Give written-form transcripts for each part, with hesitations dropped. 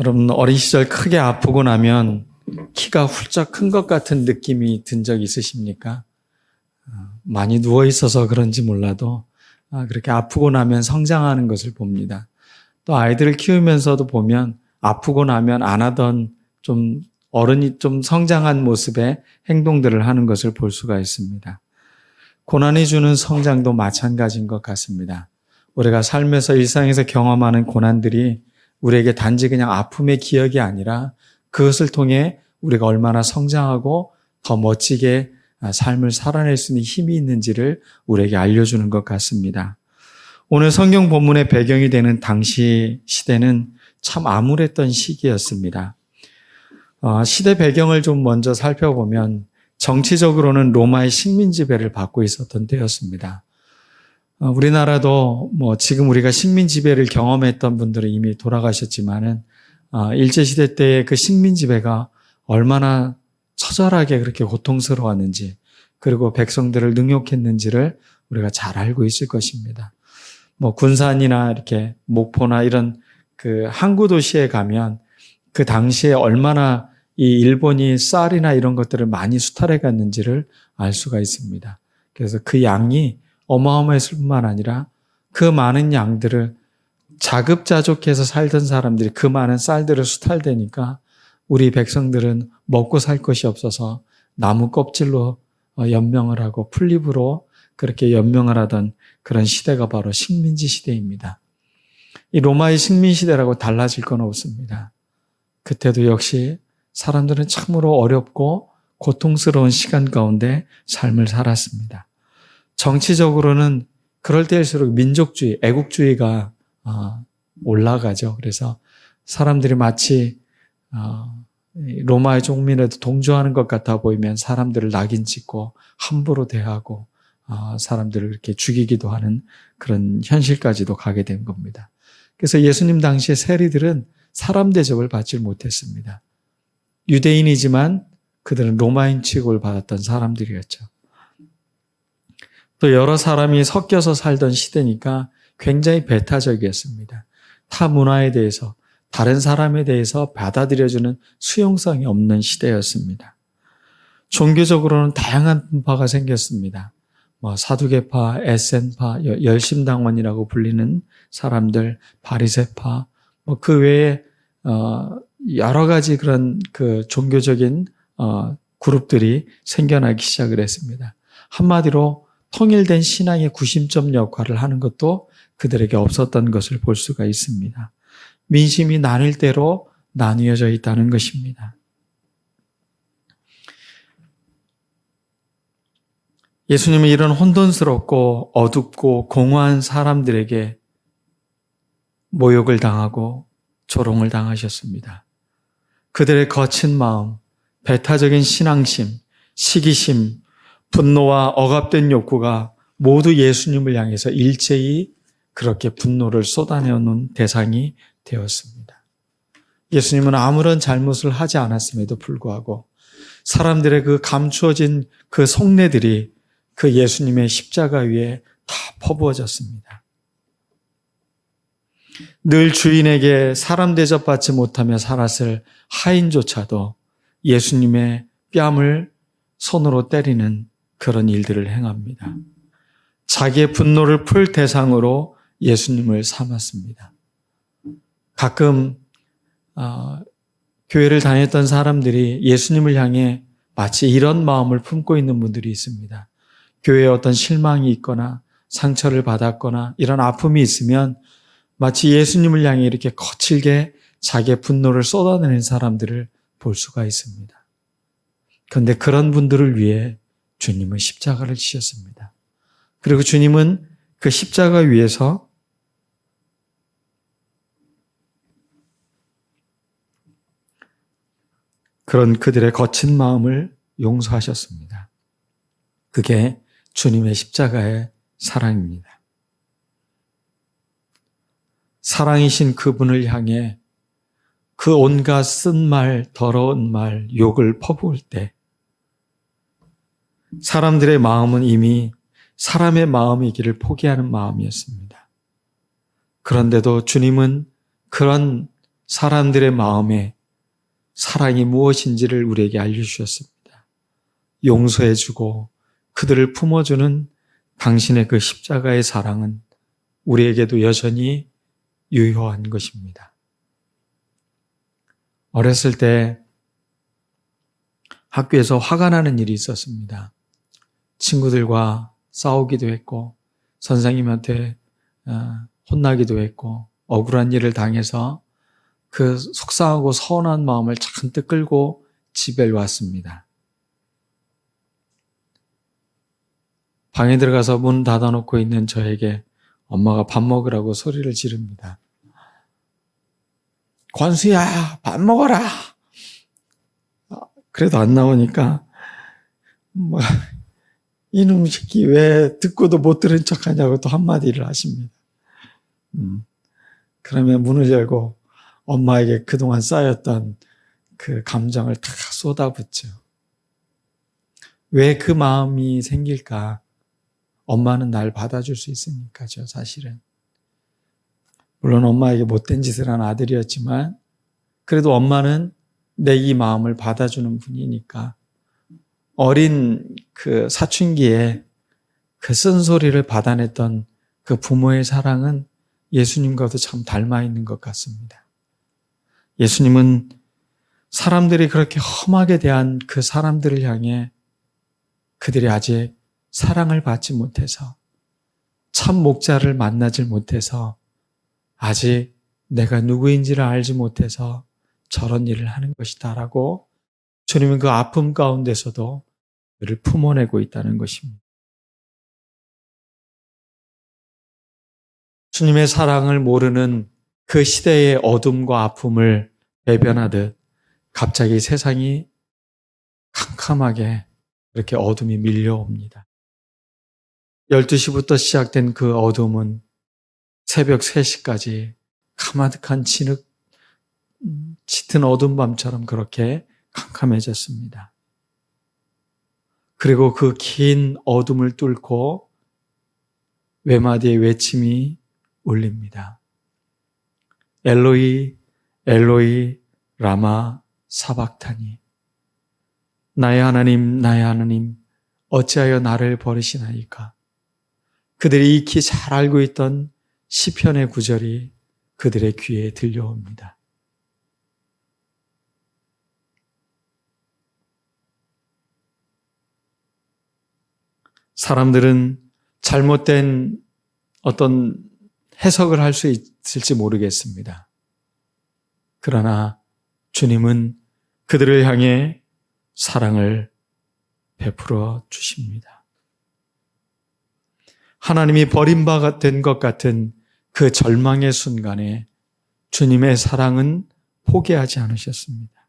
여러분, 어린 시절 크게 아프고 나면 키가 훌쩍 큰 것 같은 느낌이 든 적 있으십니까? 많이 누워 있어서 그런지 몰라도 그렇게 아프고 나면 성장하는 것을 봅니다. 또 아이들을 키우면서도 보면 아프고 나면 안 하던 좀 어른이 좀 성장한 모습의 행동들을 하는 것을 볼 수가 있습니다. 고난이 주는 성장도 마찬가지인 것 같습니다. 우리가 삶에서 일상에서 경험하는 고난들이 우리에게 단지 그냥 아픔의 기억이 아니라 그것을 통해 우리가 얼마나 성장하고 더 멋지게 삶을 살아낼 수 있는 힘이 있는지를 우리에게 알려주는 것 같습니다. 오늘 성경 본문의 배경이 되는 당시 시대는 참 암울했던 시기였습니다. 시대 배경을 좀 먼저 살펴보면 정치적으로는 로마의 식민 지배를 받고 있었던 때였습니다. 우리나라도 지금 우리가 식민 지배를 경험했던 분들은 이미 돌아가셨지만은 일제시대 때의 그 식민 지배가 얼마나 처절하게 그렇게 고통스러웠는지 그리고 백성들을 능욕했는지를 우리가 잘 알고 있을 것입니다. 군산이나 이렇게 목포나 이런 그 항구 도시에 가면 그 당시에 얼마나 이 일본이 쌀이나 이런 것들을 많이 수탈해 갔는지를 알 수가 있습니다. 그래서 그 양이 어마어마했을 뿐만 아니라 그 많은 양들을 자급자족해서 살던 사람들이 그 많은 쌀들을 수탈되니까 우리 백성들은 먹고 살 것이 없어서 나무 껍질로 연명을 하고 풀잎으로 그렇게 연명을 하던 그런 시대가 바로 식민지 시대입니다. 이 로마의 식민 시대라고 달라질 건 없습니다. 그때도 역시 사람들은 참으로 어렵고 고통스러운 시간 가운데 삶을 살았습니다. 정치적으로는 그럴 때일수록 민족주의, 애국주의가 올라가죠. 그래서 사람들이 마치 로마의 종민에도 동조하는 것 같아 보이면 사람들을 낙인 찍고 함부로 대하고 사람들을 그렇게 죽이기도 하는 그런 현실까지도 가게 된 겁니다. 그래서 예수님 당시의 세리들은 사람 대접을 받지 못했습니다. 유대인이지만 그들은 로마인 취급을 받았던 사람들이었죠. 또 여러 사람이 섞여서 살던 시대니까 굉장히 배타적이었습니다. 타 문화에 대해서, 다른 사람에 대해서 받아들여주는 수용성이 없는 시대였습니다. 종교적으로는 다양한 분파가 생겼습니다. 사두개파, 에센파, 열심당원이라고 불리는 사람들, 바리새파, 그 외에 여러 가지 그런 그 종교적인 그룹들이 생겨나기 시작을 했습니다. 한마디로 통일된 신앙의 구심점 역할을 하는 것도 그들에게 없었던 것을 볼 수가 있습니다. 민심이 나뉠 대로 나뉘어져 있다는 것입니다. 예수님은 이런 혼돈스럽고 어둡고 공허한 사람들에게 모욕을 당하고 조롱을 당하셨습니다. 그들의 거친 마음, 배타적인 신앙심, 시기심, 분노와 억압된 욕구가 모두 예수님을 향해서 일제히 그렇게 분노를 쏟아내오는 대상이 되었습니다. 예수님은 아무런 잘못을 하지 않았음에도 불구하고 사람들의 그 감추어진 그 속내들이 그 예수님의 십자가 위에 다 퍼부어졌습니다. 늘 주인에게 사람 대접받지 못하며 살았을 하인조차도 예수님의 뺨을 손으로 때리는 그런 일들을 행합니다. 자기의 분노를 풀 대상으로 예수님을 삼았습니다. 가끔 교회를 다녔던 사람들이 예수님을 향해 마치 이런 마음을 품고 있는 분들이 있습니다. 교회에 어떤 실망이 있거나 상처를 받았거나 이런 아픔이 있으면 마치 예수님을 향해 이렇게 거칠게 자기의 분노를 쏟아내는 사람들을 볼 수가 있습니다. 그런데 그런 분들을 위해 주님은 십자가를 지셨습니다. 그리고 주님은 그 십자가 위에서 그런 그들의 거친 마음을 용서하셨습니다. 그게 주님의 십자가의 사랑입니다. 사랑이신 그분을 향해 그 온갖 쓴 말, 더러운 말, 욕을 퍼부을 때 사람들의 마음은 이미 사람의 마음이기를 포기하는 마음이었습니다. 그런데도 주님은 그런 사람들의 마음에 사랑이 무엇인지를 우리에게 알려주셨습니다. 용서해주고 그들을 품어주는 당신의 그 십자가의 사랑은 우리에게도 여전히 유효한 것입니다. 어렸을 때 학교에서 화가 나는 일이 있었습니다. 친구들과 싸우기도 했고 선생님한테 혼나기도 했고 억울한 일을 당해서 그 속상하고 서운한 마음을 잔뜩 끌고 집에 왔습니다. 방에 들어가서 문 닫아놓고 있는 저에게 엄마가 밥 먹으라고 소리를 지릅니다. 권수야, 밥 먹어라. 그래도 안 나오니까 이놈 새끼 왜 듣고도 못 들은 척하냐고 또 한마디를 하십니다. 그러면 문을 열고 엄마에게 그동안 쌓였던 그 감정을 다 쏟아붓죠. 왜 그 마음이 생길까? 엄마는 날 받아줄 수 있으니까죠, 사실은. 물론 엄마에게 못된 짓을 한 아들이었지만 그래도 엄마는 내 이 마음을 받아주는 분이니까 어린 그 사춘기에 그 쓴소리를 받아냈던 그 부모의 사랑은 예수님과도 참 닮아 있는 것 같습니다. 예수님은 사람들이 그렇게 험하게 대한 그 사람들을 향해 그들이 아직 사랑을 받지 못해서 참 목자를 만나질 못해서 아직 내가 누구인지를 알지 못해서 저런 일을 하는 것이다 라고 주님은 그 아픔 가운데서도 그를 품어내고 있다는 것입니다. 주님의 사랑을 모르는 그 시대의 어둠과 아픔을 대변하듯 갑자기 세상이 캄캄하게 그렇게 어둠이 밀려옵니다. 12시부터 시작된 그 어둠은 새벽 3시까지 가마득한 짙은 어둠 밤처럼 그렇게 캄캄해졌습니다. 그리고 그 긴 어둠을 뚫고 외마디의 외침이 울립니다. 엘로이, 엘로이, 라마 사박타니. 나의 하나님, 어찌하여 나를 버리시나이까. 그들이 익히 잘 알고 있던 시편의 구절이 그들의 귀에 들려옵니다. 사람들은 잘못된 어떤 해석을 할 수 있을지 모르겠습니다. 그러나 주님은 그들을 향해 사랑을 베풀어 주십니다. 하나님이 버림받아 된 것 같은 그 절망의 순간에 주님의 사랑은 포기하지 않으셨습니다.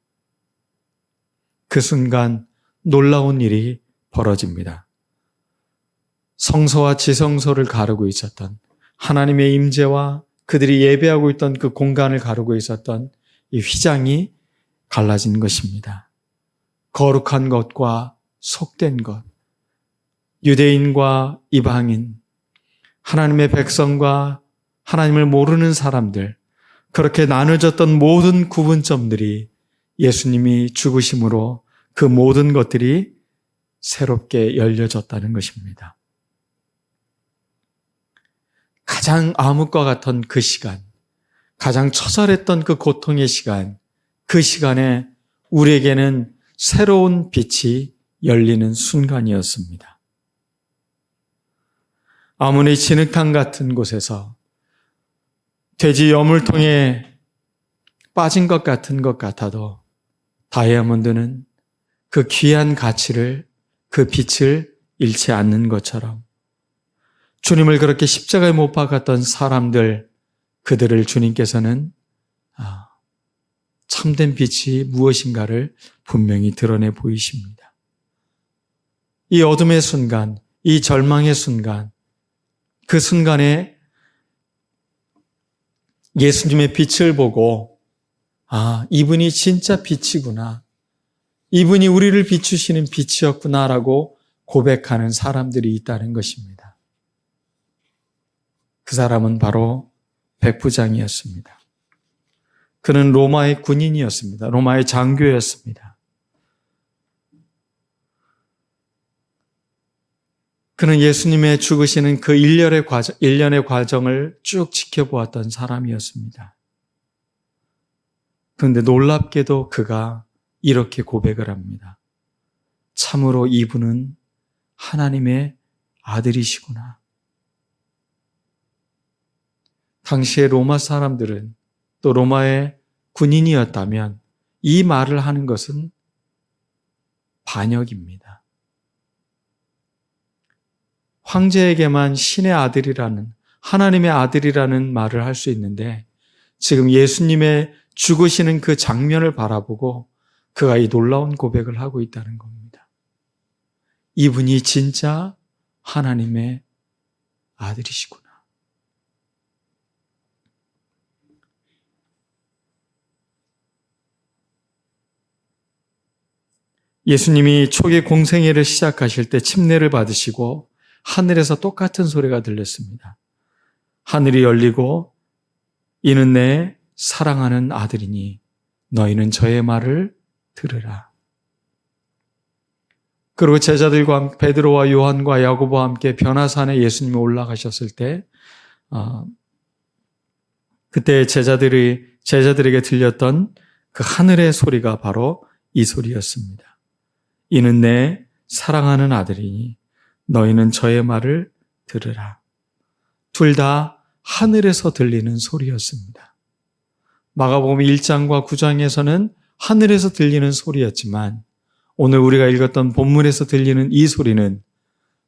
그 순간 놀라운 일이 벌어집니다. 성소와 지성소를 가르고 있었던 하나님의 임재와 그들이 예배하고 있던 그 공간을 가르고 있었던 이 휘장이 갈라진 것입니다. 거룩한 것과 속된 것, 유대인과 이방인, 하나님의 백성과 하나님을 모르는 사람들, 그렇게 나눠졌던 모든 구분점들이 예수님이 죽으심으로 그 모든 것들이 새롭게 열려졌다는 것입니다. 가장 암흑과 같던 그 시간, 가장 처절했던 그 고통의 시간, 그 시간에 우리에게는 새로운 빛이 열리는 순간이었습니다. 아무리 진흙탕 같은 곳에서 돼지 여물통에 빠진 것 같은 것 같아도 다이아몬드는 그 귀한 가치를, 그 빛을 잃지 않는 것처럼 주님을 그렇게 십자가에 못 박았던 사람들, 그들을 주님께서는 참된 빛이 무엇인가를 분명히 드러내 보이십니다. 이 어둠의 순간, 이 절망의 순간, 그 순간에 예수님의 빛을 보고 이분이 진짜 빛이구나. 이분이 우리를 비추시는 빛이었구나라고 고백하는 사람들이 있다는 것입니다. 그 사람은 바로 백부장이었습니다. 그는 로마의 군인이었습니다. 로마의 장교였습니다. 그는 예수님의 죽으시는 그 일련의 과정을 쭉 지켜보았던 사람이었습니다. 그런데 놀랍게도 그가 이렇게 고백을 합니다. 참으로 이분은 하나님의 아들이시구나. 당시에 로마 사람들은 또 로마의 군인이었다면 이 말을 하는 것은 반역입니다. 황제에게만 신의 아들이라는, 하나님의 아들이라는 말을 할 수 있는데 지금 예수님의 죽으시는 그 장면을 바라보고 그가 이 놀라운 고백을 하고 있다는 겁니다. 이분이 진짜 하나님의 아들이시구나. 예수님이 초기 공생애를 시작하실 때 침례를 받으시고 하늘에서 똑같은 소리가 들렸습니다. 하늘이 열리고 이는 내 사랑하는 아들이니 너희는 저의 말을 들으라. 그리고 제자들과 베드로와 요한과 야고보와 함께 변화산에 예수님이 올라가셨을 때 그때 제자들에게 들렸던 그 하늘의 소리가 바로 이 소리였습니다. 이는 내 사랑하는 아들이니 너희는 저의 말을 들으라. 둘 다 하늘에서 들리는 소리였습니다. 마가복음 1장과 9장에서는 하늘에서 들리는 소리였지만 오늘 우리가 읽었던 본문에서 들리는 이 소리는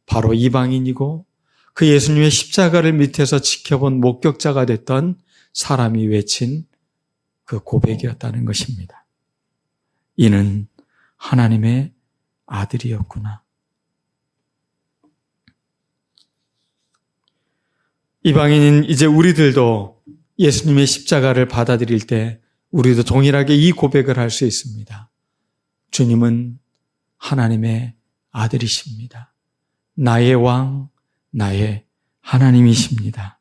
바로 이방인이고 그 예수님의 십자가를 밑에서 지켜본 목격자가 됐던 사람이 외친 그 고백이었다는 것입니다. 이는 하나님의 아들이었구나. 이방인인 이제 우리들도 예수님의 십자가를 받아들일 때 우리도 동일하게 이 고백을 할 수 있습니다. 주님은 하나님의 아들이십니다. 나의 왕, 나의 하나님이십니다.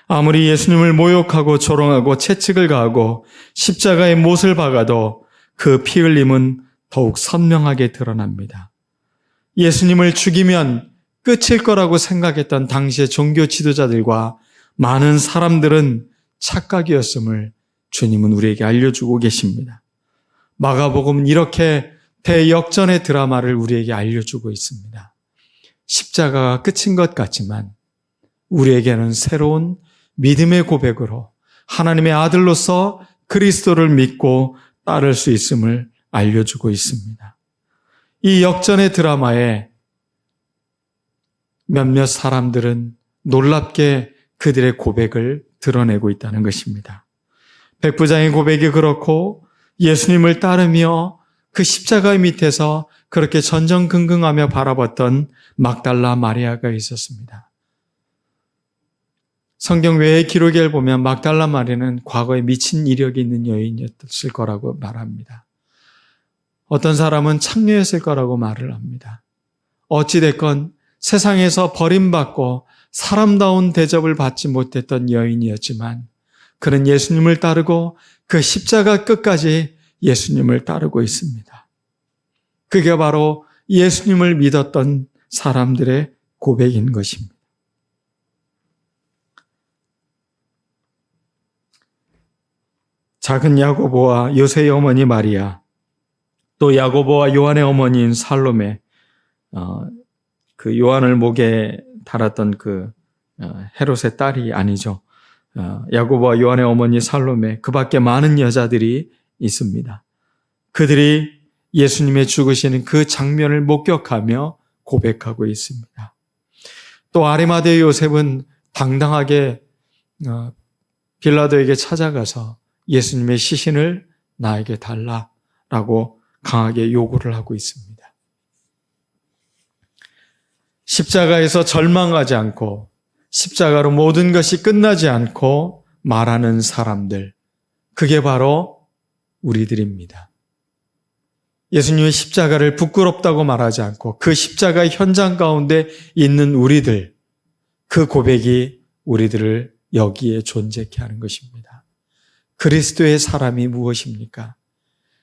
아무리 예수님을 모욕하고 조롱하고 채찍을 가하고 십자가의 못을 박아도 그 피 흘림은 더욱 선명하게 드러납니다. 예수님을 죽이면 끝일 거라고 생각했던 당시의 종교 지도자들과 많은 사람들은 착각이었음을 주님은 우리에게 알려주고 계십니다. 마가복음은 이렇게 대역전의 드라마를 우리에게 알려주고 있습니다. 십자가가 끝인 것 같지만 우리에게는 새로운 믿음의 고백으로 하나님의 아들로서 그리스도를 믿고 따를 수 있음을 알려주고 있습니다. 이 역전의 드라마에 몇몇 사람들은 놀랍게 그들의 고백을 드러내고 있다는 것입니다. 백부장의 고백이 그렇고 예수님을 따르며 그 십자가 밑에서 그렇게 전전긍긍하며 바라봤던 막달라 마리아가 있었습니다. 성경 외의 기록을 보면 막달라 마리아는 과거에 미친 이력이 있는 여인이었을 거라고 말합니다. 어떤 사람은 창녀였을 거라고 말을 합니다. 어찌됐건 세상에서 버림받고 사람다운 대접을 받지 못했던 여인이었지만 그는 예수님을 따르고 그 십자가 끝까지 예수님을 따르고 있습니다. 그게 바로 예수님을 믿었던 사람들의 고백인 것입니다. 작은 야고보와 요새의 어머니 마리아, 또 야고보와 요한의 어머니인 살로메, 그 요한을 목에 달았던 그 헤롯의 딸이 아니죠. 야고보와 요한의 어머니 살로메, 그 밖에 많은 여자들이 있습니다. 그들이 예수님의 죽으시는 그 장면을 목격하며 고백하고 있습니다. 또 아리마대 요셉은 당당하게 빌라도에게 찾아가서 예수님의 시신을 나에게 달라라고 강하게 요구를 하고 있습니다. 십자가에서 절망하지 않고 십자가로 모든 것이 끝나지 않고 말하는 사람들, 그게 바로 우리들입니다. 예수님의 십자가를 부끄럽다고 말하지 않고 그 십자가의 현장 가운데 있는 우리들, 그 고백이 우리들을 여기에 존재케 하는 것입니다. 그리스도의 사람이 무엇입니까?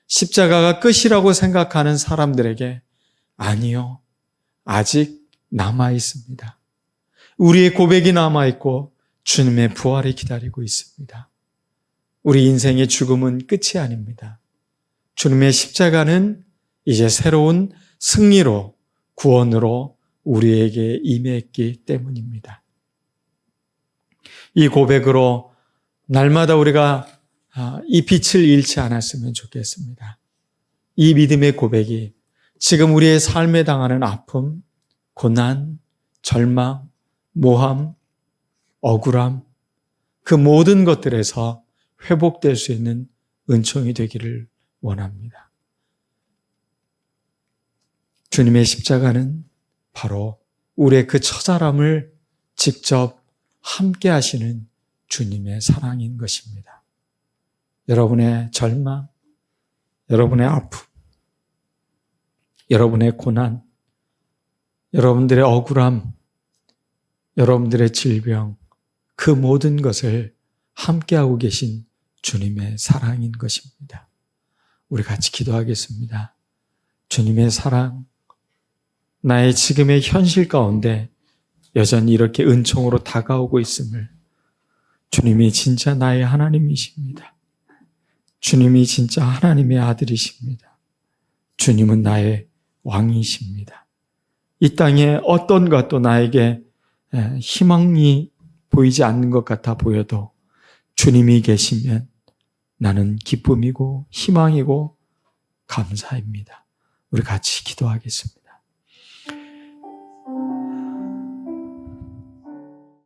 십자가가 끝이라고 생각하는 사람들에게 아니요, 아직 남아 있습니다. 우리의 고백이 남아 있고 주님의 부활이 기다리고 있습니다. 우리 인생의 죽음은 끝이 아닙니다. 주님의 십자가는 이제 새로운 승리로, 구원으로 우리에게 임했기 때문입니다. 이 고백으로 날마다 우리가 이 빛을 잃지 않았으면 좋겠습니다. 이 믿음의 고백이 지금 우리의 삶에 당하는 아픔, 고난, 절망, 모함, 억울함, 그 모든 것들에서 회복될 수 있는 은총이 되기를 원합니다. 주님의 십자가는 바로 우리의 그 처절함을 직접 함께 하시는 주님의 사랑인 것입니다. 여러분의 절망, 여러분의 아픔, 여러분의 고난, 여러분들의 억울함, 여러분들의 질병, 그 모든 것을 함께하고 계신 주님의 사랑인 것입니다. 우리 같이 기도하겠습니다. 주님의 사랑, 나의 지금의 현실 가운데 여전히 이렇게 은총으로 다가오고 있음을, 주님이 진짜 나의 하나님이십니다. 주님이 진짜 하나님의 아들이십니다. 주님은 나의 왕이십니다. 이 땅에 어떤 것도 나에게 희망이 보이지 않는 것 같아 보여도 주님이 계시면 나는 기쁨이고 희망이고 감사입니다. 우리 같이 기도하겠습니다.